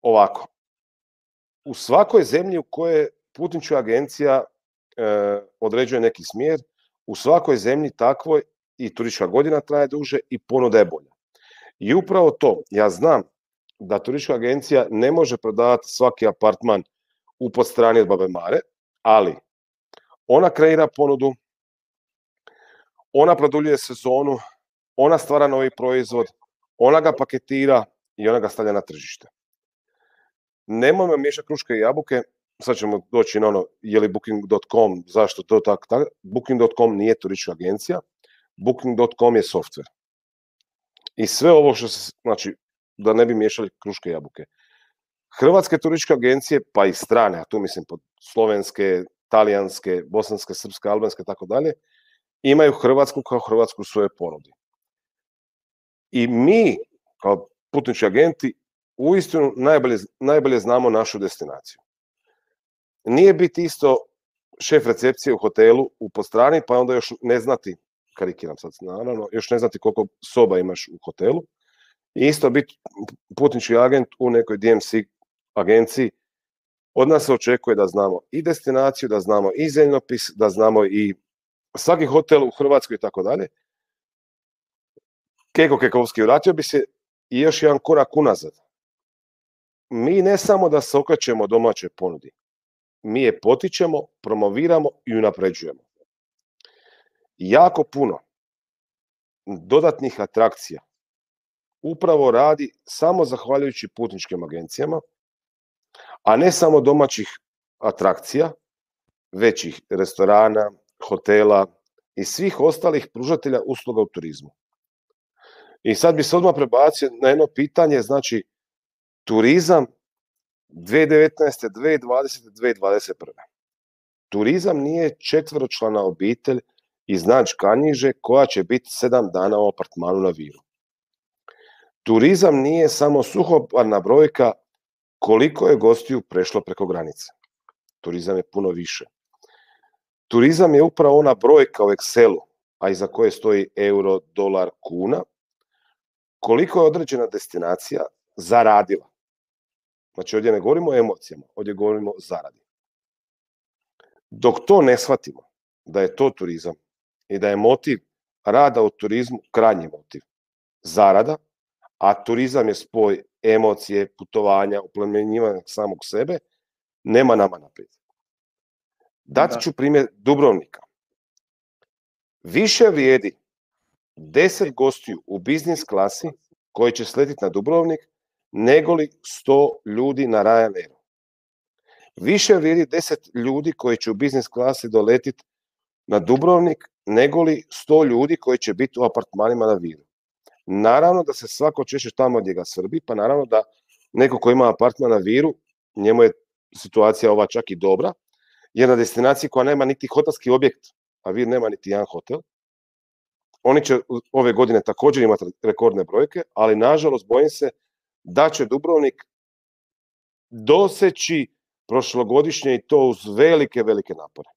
Ovako, u svakoj zemlji u kojoj putnička agencija određuje neki smjer, u svakoj zemlji takvoj i turistička godina traje duže i ponuda je bolja. I upravo to, ja znam da turistička agencija ne može prodavati svaki apartman u Podstrani od Babe Mare, ali ona kreira ponudu, ona produljuje sezonu, ona stvara novi proizvod, ona ga paketira i ona ga stavlja na tržište. Nemojmo miješati kruške i jabuke, sad ćemo doći na ono, je li Booking.com, zašto to tako. Booking.com nije turistička agencija, Booking.com je software. I sve ovo što se, znači, da ne bi miješali kruške i jabuke. Hrvatske turističke agencije, pa i strane, a tu mislim pod slovenske, talijanske, bosanske, srpske, albanske, tako dalje, imaju Hrvatsku kao Hrvatsku u svojoj ponudi. I mi, kao putnički agenti, uistinu najbolje znamo našu destinaciju. Nije biti isto šef recepcije u hotelu u Podstrani, pa onda još ne znati, karikiram sad naravno, još ne znati koliko soba imaš u hotelu. I isto biti putnički agent u nekoj DMC agenciji. Od nas se očekuje da znamo i destinaciju, da znamo i zemljopis, da znamo i svaki hotel u Hrvatskoj i tako dalje. Keko Kekovski, vratio bi se i još jedan korak unazad. Mi ne samo da se okrećemo domaćoj ponudi, mi je potičemo, promoviramo i unapređujemo. Jako puno dodatnih atrakcija upravo radi samo zahvaljujući putničkim agencijama, a ne samo domaćih atrakcija, većih restorana, hotela i svih ostalih pružatelja usluga u turizmu. I sad bi se odmah prebacio na jedno pitanje, znači turizam 2019., 2020., 2021. Turizam nije četveročlana obitelj iz Nađ Kanjiže koja će biti 7 dana u apartmanu na Viru. Turizam nije samo suhoparna brojka koliko je gostiju prešlo preko granice. Turizam je puno više. Turizam je upravo ona brojka u Excelu, a iza koje stoji euro, dolar, kuna, koliko je određena destinacija zaradila. Znači ovdje ne govorimo o emocijama, ovdje govorimo o zaradi. Dok to ne shvatimo, da je to turizam i da je motiv rada u turizmu krajnji motiv zarada, a turizam je spoj emocije, putovanja, oplemenjivanja samog sebe, nema nama naprijed. Dati ću primjer Dubrovnika. Više vrijedi 10 gostiju u biznis klasi koji će sletiti na Dubrovnik nego li 100 ljudi na Ryanairu. Više vrijedi 10 ljudi koji će u biznis klasi doletiti na Dubrovnik nego li 100 ljudi koji će biti u apartmanima na Viru. Naravno da se svako češe tamo gdje ga svrbi, pa naravno da neko ko ima apartman na Viru, njemu je situacija ova čak i dobra, jer na destinaciji koja nema niti hotelski objekt, a Vir nema niti jedan hotel, oni će ove godine također imati rekordne brojke, ali nažalost bojim se da će Dubrovnik doseći prošlogodišnje i to uz velike napore.